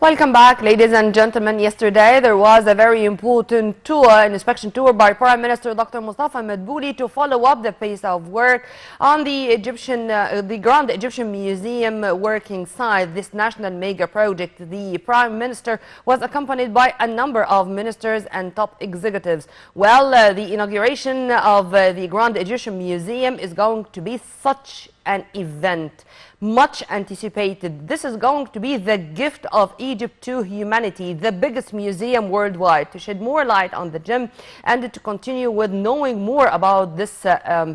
Welcome back, ladies and gentlemen. Yesterday there was a very important tour, an inspection tour by Prime Minister Dr. Mustafa Madbouli to follow up the pace of work on the the Grand Egyptian Museum working site, this national mega project. The Prime Minister was accompanied by a number of ministers and top executives. Well, the inauguration of the Grand Egyptian Museum is going to be such an event, much anticipated. This is going to be the gift of Egypt to humanity, the biggest museum worldwide, to shed more light on the gem and to continue with knowing more about this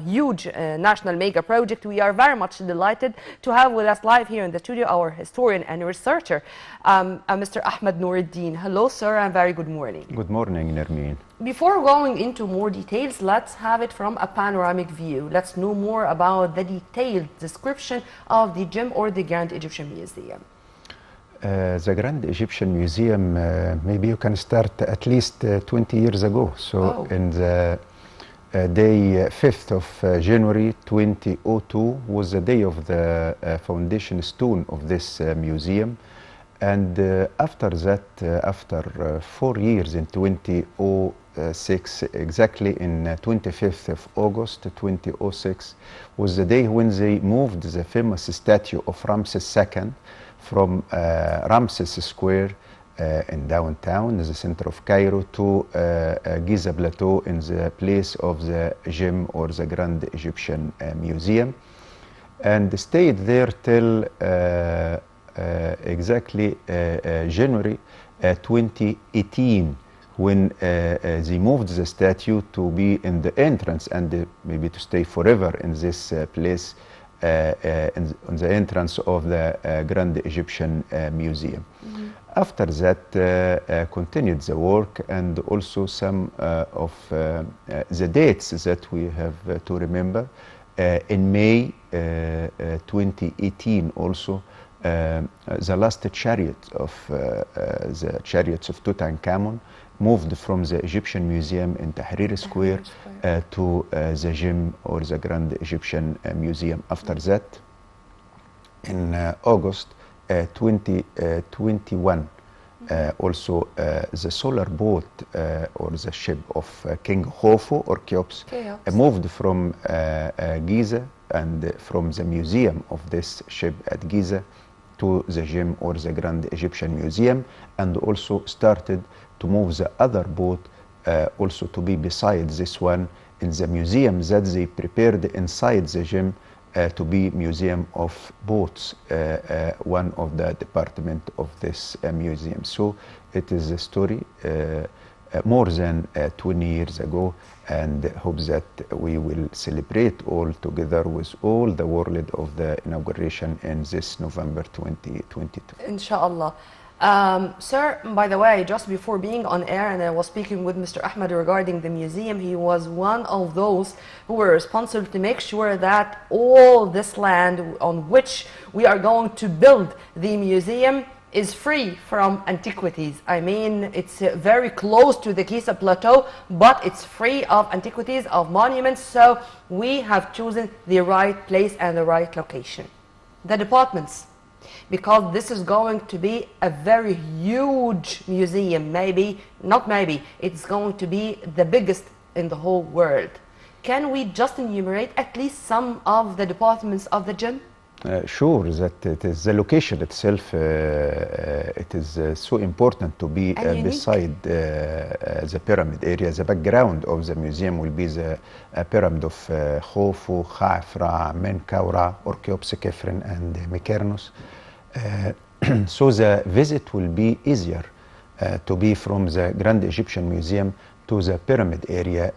huge national mega project. We are very much delighted to have with us live here in the studio our historian and researcher, Mr. Ahmed Nour. Hello, sir, and very good morning. Good morning, Nermeen. Before going into more details, let's have it from a panoramic view. Let's know more about the detailed description of the gem or the Grand Egyptian Museum. The Grand Egyptian Museum, maybe you can start at least 20 years ago. So in the day 5th of January 2002 was the day of the foundation stone of this museum. And after that, after 4 years in 2006, exactly in 25th of August 2006, was the day when they moved the famous statue of Ramses II from Ramses Square in downtown, in the center of Cairo, to Giza Plateau in the place of the gem or the Grand Egyptian Museum, and stayed there till exactly January 2018, when they moved the statue to be in the entrance and maybe to stay forever in this place on the entrance of the Grand Egyptian Museum. Mm-hmm. After that, continued the work, and also some of the dates that we have to remember. In May 2018 also, the last chariot of the chariots of Tutankhamun moved from the Egyptian Museum in Tahrir Square to the gem or the Grand Egyptian Museum. After that, in August 2021, also the solar boat or the ship of King Khufu or Cheops moved from Giza and from the museum of this ship at Giza to the gem or the Grand Egyptian Museum, and also started to move the other boat also to be beside this one in the museum that they prepared inside the gem to be museum of boats, one of the department of this museum. So it is a story more than 20 years ago, and hope that we will celebrate all together with all the world of the inauguration in this November 2022. Inshallah. Sir, by the way, just before being on air and I was speaking with Mr. Ahmed regarding the museum, he was one of those who were responsible to make sure that all this land on which we are going to build the museum is free from antiquities. I mean, it's very close to the Giza Plateau, but it's free of antiquities, of monuments, so we have chosen the right place and the right location. The departments, because this is going to be a very huge museum, it's going to be the biggest in the whole world. Can we just enumerate at least some of the departments of the gem? Sure, that it is the location itself, it is so important to be beside the pyramid area. The background of the museum will be the pyramid of Khufu, Khafra, Menkaura, or Cheops, Khafre, and Mykonos. So the visit will be easier to be from the Grand Egyptian Museum to the pyramid area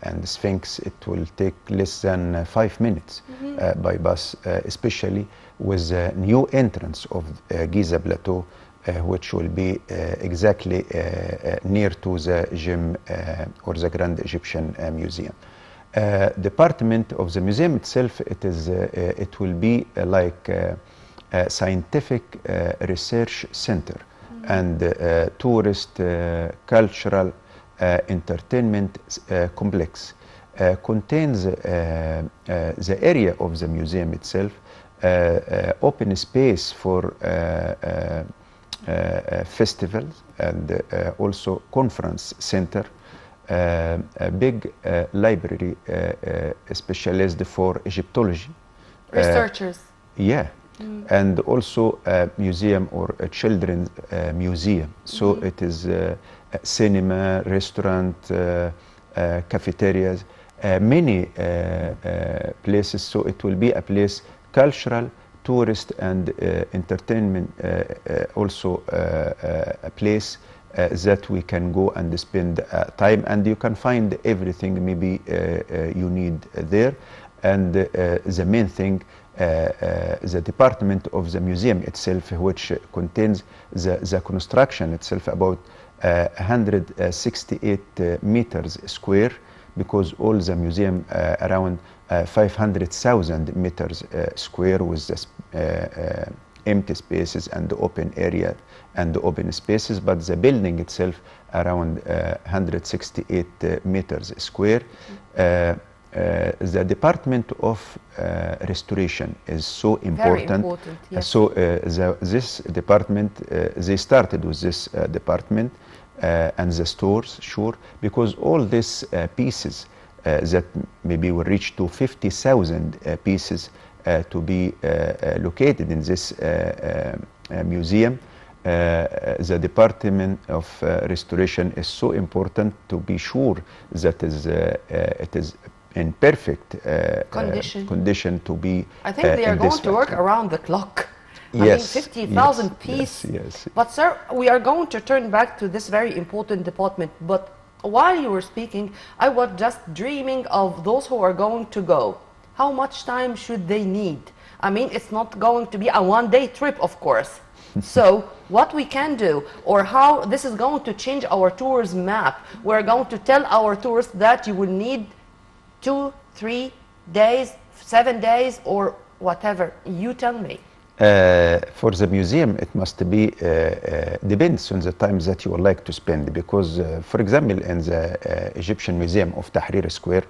and the Sphinx. It will take less than 5 minutes by bus, especially with the new entrance of Giza Plateau, which will be exactly near to the gem or the Grand Egyptian Museum. Department of the museum itself, it will be like a scientific research center and tourist, cultural, entertainment complex. Contains the area of the museum itself, open space for festivals and also conference center, a big library specialized for Egyptology. Researchers. Yeah. And also a museum or a children's museum. So it is cinema, restaurant, cafeterias, many places. So it will be a place, cultural, tourist and entertainment, also a place that we can go and spend time, and you can find everything maybe you need there. And the main thing, the department of the museum itself, which contains the construction itself, about 168 meters square, because all the museum around 500,000 meters square, with the empty spaces and the open area and the open spaces, but the building itself around 168 meters square. The department of restoration is so important. Very important, yes. So this department, they started with this department and the stores, sure, because all these pieces that maybe will reach to 50,000 pieces to be located in this museum. The Department of Restoration is so important to be sure that it is in perfect condition to be. I think they are going to work around the clock. Yes, I mean, 50,000 pieces. Yes. But sir, we are going to turn back to this very important department. But while you were speaking, I was just dreaming of those who are going to go. How much time should they need? I mean, it's not going to be a one-day trip, of course. So what we can do, or how this is going to change our tours map. We're going to tell our tourists that you will need 2, 3 days, 7 days, or whatever. You tell me. For the museum, it must be depends on the time that you would like to spend, because for example, in the Egyptian Museum of Tahrir Square,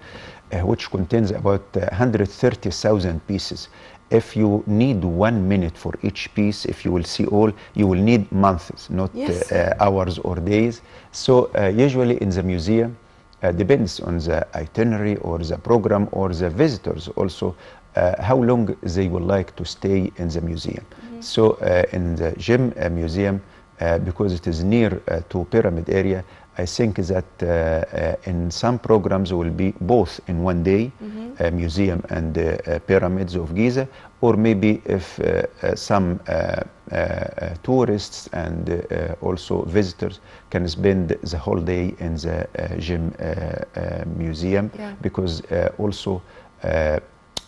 which contains about 130,000 pieces, if you need 1 minute for each piece, if you will see all, you will need months, not hours or days. So usually in the museum, depends on the itinerary or the program or the visitors also, how long they would like to stay in the museum. So in the Gem Museum, because it is near to Pyramid area, I think that in some programs will be both in one day, museum and pyramids of Giza, or maybe if some tourists and also visitors can spend the whole day in the Gem Museum, because also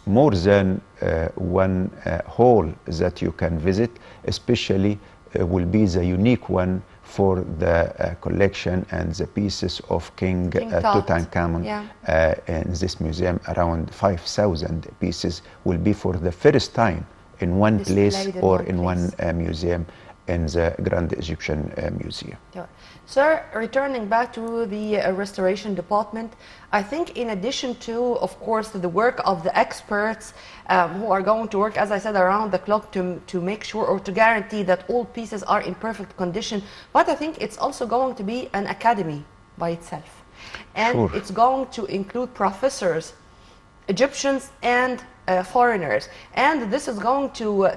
more than one hall that you can visit, especially will be the unique one for the collection and the pieces of King Tutankhamun. In this museum, around 5,000 pieces will be for the first time in one place or in one museum in the Grand Egyptian Museum. Sir, returning back to the restoration department, I think in addition to, of course, the work of the experts who are going to work, as I said, around the clock to make sure or to guarantee that all pieces are in perfect condition, but I think it's also going to be an academy by itself. And it's going to include professors, Egyptians and foreigners, and this is going to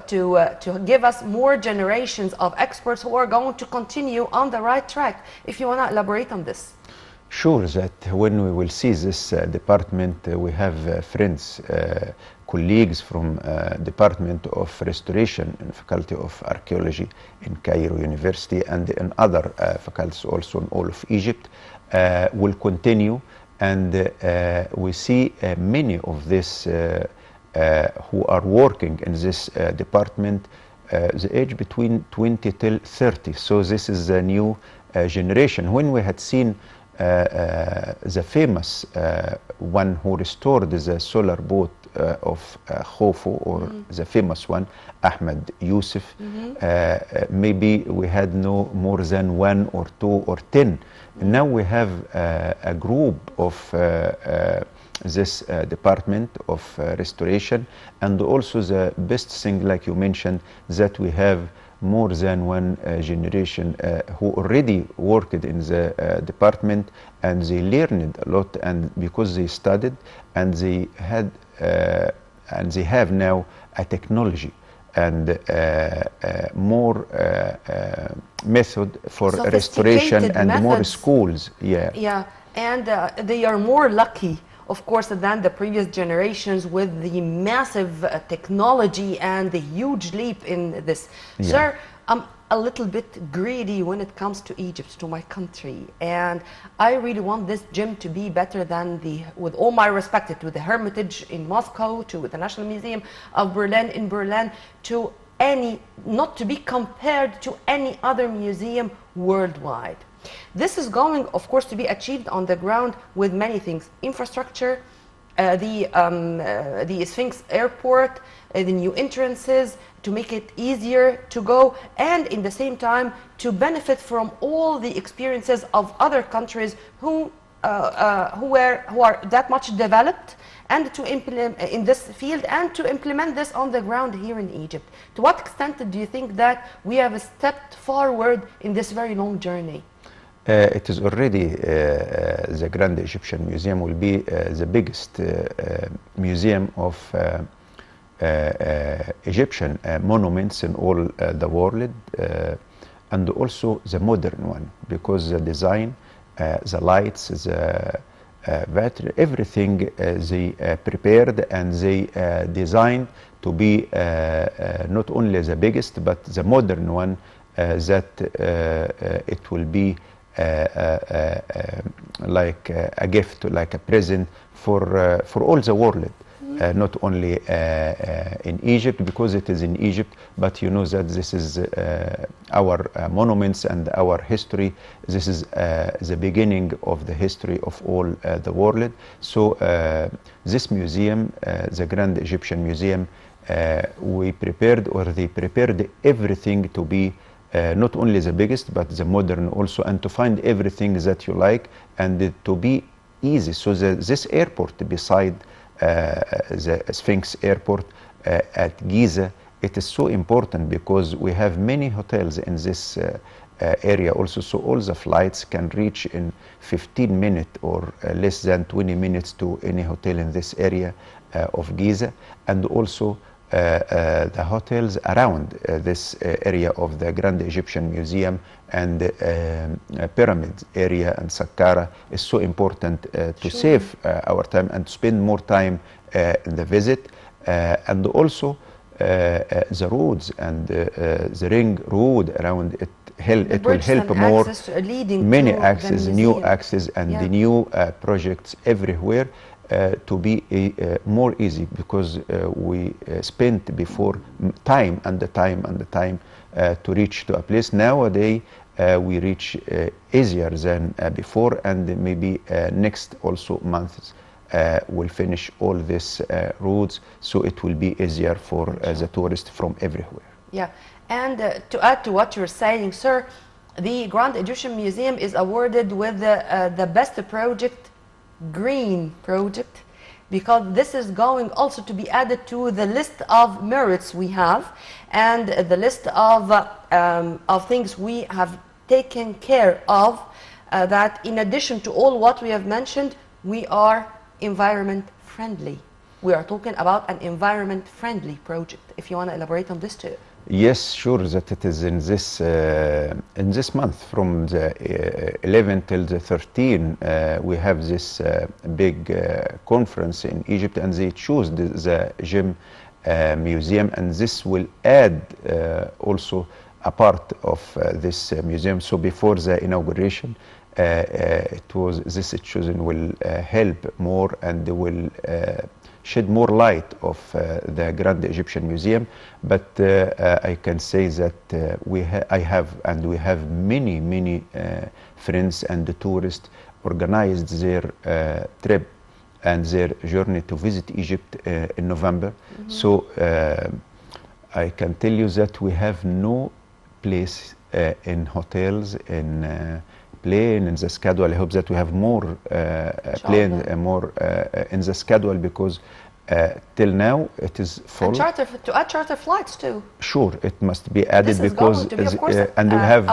give us more generations of experts who are going to continue on the right track. If you want to elaborate on this. Sure, that when we will see this department, we have friends, colleagues from Department of Restoration and Faculty of Archaeology in Cairo University and in other faculties also in all of Egypt, will continue, and we see many of this who are working in this department, the age between 20 till 30. So this is a new generation. When we had seen the famous one who restored the solar boat of Khufu, or the famous one, Ahmed Yusuf, maybe we had no more than 1 or 2 or 10. Now we have a group of this department of restoration, and also the best thing, like you mentioned, that we have more than one generation who already worked in the department, and they learned a lot, and because they studied and they had and they have now a technology and more method for restoration and methods. more schools. Yeah, and they are more lucky, of course, than the previous generations with the massive technology and the huge leap in this. Yeah. Sir, I'm a little bit greedy when it comes to Egypt, to my country, and I really want this gym to be better than with all my respect, to the Hermitage in Moscow, to the National Museum of Berlin in Berlin, to not to be compared to any other museum worldwide. This is going, of course, to be achieved on the ground with many things: infrastructure, the Sphinx Airport, the new entrances, to make it easier to go, and in the same time to benefit from all the experiences of other countries who are that much developed, and to implement in this field, and to implement this on the ground here in Egypt. To what extent do you think that we have stepped forward in this very long journey? It is already the Grand Egyptian Museum will be the biggest museum of Egyptian monuments in all the world, and also the modern one, because the design, the lights, the battery, everything they prepared and they designed to be not only the biggest but the modern one, that it will be like a gift, like a present for all the world. Not only in Egypt, because it is in Egypt, but you know that this is our monuments and our history. This is the beginning of the history of all the world. So this museum, the Grand Egyptian Museum, they prepared everything to be not only the biggest but the modern also, and to find everything that you like, and to be easy. So this airport beside the Sphinx Airport at Giza, it is so important because we have many hotels in this area also, so all the flights can reach in 15 minutes or less than 20 minutes to any hotel in this area of Giza, and also the hotels around this area of the Grand Egyptian Museum and Pyramid area and Saqqara is so important to save our time and to spend more time in the visit, and also the roads and the ring road around it. It will help more, many access, new access, and the new projects everywhere. To be more easy, because we spent before time and the time to reach to a place. Nowadays we reach easier than before, and maybe next also months we'll finish all these roads, so it will be easier for the tourists from everywhere. Yeah, and to add to what you're saying, sir, the Grand Egyptian Museum is awarded with the best project, green project, because this is going also to be added to the list of merits we have, and the list of things we have taken care of, that in addition to all what we have mentioned, we are environment friendly. We are talking about an environment friendly project. If you want to elaborate on this too. Yes, sure, that it is in this month, from the 11th till the 13th, we have this big conference in Egypt, and they choose the gem museum, and this will add also a part of this museum. So before the inauguration, this choosing will help more and will shed more light of the Grand Egyptian Museum. But I can say that we have many friends and tourists organized their trip and their journey to visit Egypt in November. So I can tell you that we have no place in hotels, in plane in the schedule. I hope that we have more plane more in the schedule, because Till now, it is full. And to add charter flights too. Sure, it must be added because, to be, of course, and we have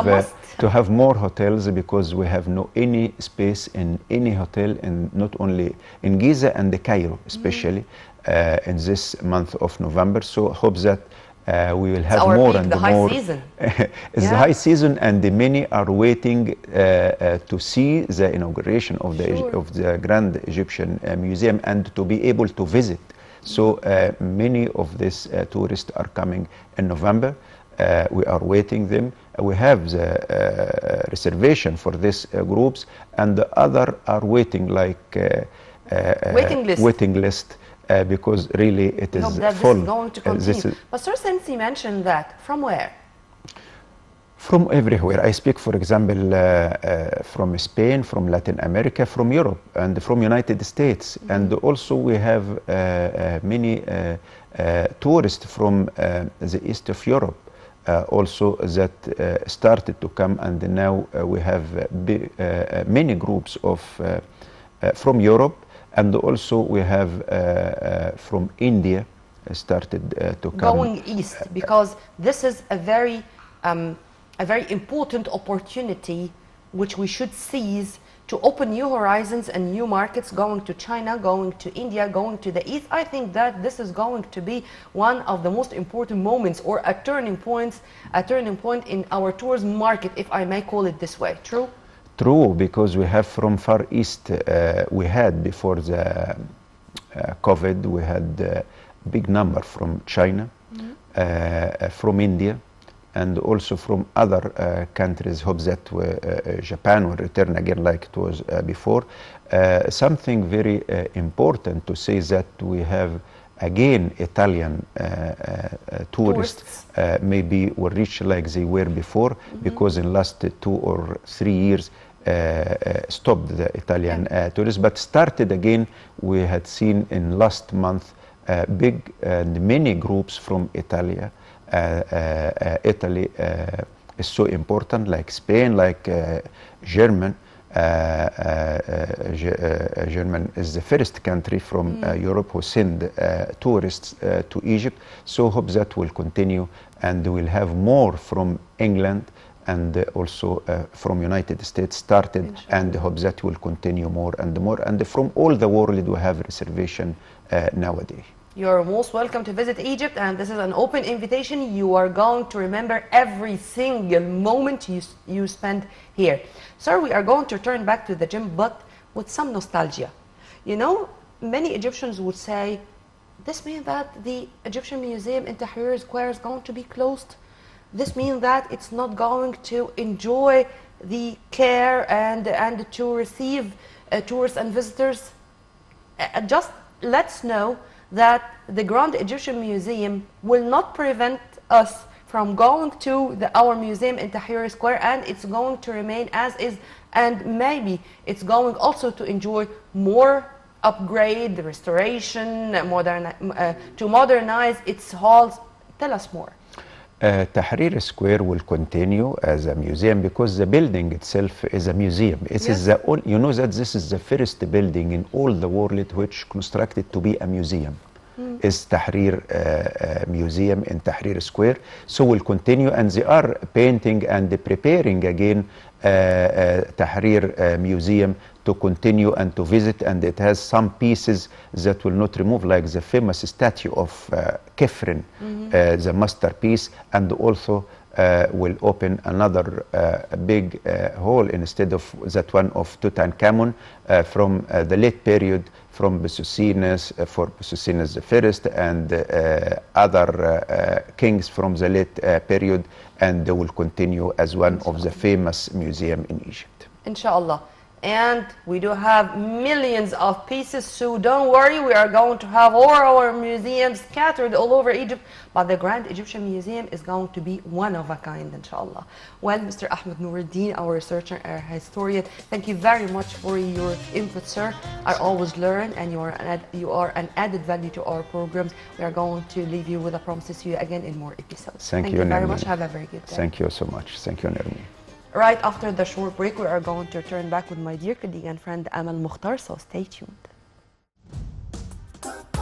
to have more hotels because we have no any space in any hotel, in not only in Giza and the Cairo, especially in this month of November. So I hope that we will have more and the more. High season. It's the high season, and the many are waiting to see the inauguration of the Grand Egyptian Museum and to be able to visit. So many of these tourists are coming in November. We are waiting them. We have the reservation for these groups, and the other are waiting like waiting list. Because really it is full. This is going to continue. But Sir, since you mentioned that, from where? From everywhere. I speak, for example, from Spain, from Latin America, from Europe, and from United States. And also we have many tourists from the east of Europe also that started to come, and now we have many groups of from Europe. And also we have from India started to come. Going east, because this is a very important opportunity which we should seize to open new horizons and new markets, going to China, going to India, going to the east. I think that this is going to be one of the most important moments, or a turning point in our tourism market, if I may call it this way. True? True, because we have from Far East, we had before the COVID, we had a big number from China, from India, and also from other countries. Hope that Japan will return again like it was before. Something very important to say that we have again Italian tourists maybe will reach like they were before, because in last 2 or 3 years stopped the Italian tourists, but started again. We had seen in last month big and many groups from Italy. Italy is so important, like Spain, like German. German is the first country from Europe who send tourists to Egypt. So hope that will continue, and we'll have more from England and also from United States started, and hope that will continue more and more. And from all the world we have reservation nowadays. You're most welcome to visit Egypt, and this is an open invitation. You are going to remember every single moment you spend here. Sir, we are going to turn back to the gym, but with some nostalgia. You know, many Egyptians would say, this means that the Egyptian Museum in Tahrir Square is going to be closed. This means that it's not going to enjoy the care and to receive tourists and visitors. Just let's know that the Grand Egyptian Museum will not prevent us from going to our museum in Tahrir Square, and it's going to remain as is, and maybe it's going also to enjoy more upgrade, restoration, to modernize its halls. Tell us more. Tahrir Square will continue as a museum because the building itself is a museum. It is the you know that this is the first building in all the world which constructed to be a museum. Is Tahrir Museum in Tahrir Square. So we'll continue, and they are painting and preparing again Tahrir Museum to continue and to visit, and it has some pieces that will not remove, like the famous statue of Kefren, the masterpiece, and also will open another big hall instead of that one of Tutankhamun from the late period, from Besusinus, for Besusinus I and other kings from the late period, and they will continue as one of the famous museum in Egypt. Inshallah. And we do have millions of pieces, so don't worry, we are going to have all our museums scattered all over Egypt, but the Grand Egyptian Museum is going to be one of a kind, inshallah. Well, Mr. Ahmed Noureddin, our researcher, our historian, thank you very much for your input, sir. I always learn, and you are an added value to our programs. We are going to leave you with a promise to see you again in more episodes. Thank you very much. Have a very good day. Thank you so much. Thank you, Nermin. Right after the short break, we are going to turn back with my dear colleague and friend Amal Mukhtar, so stay tuned.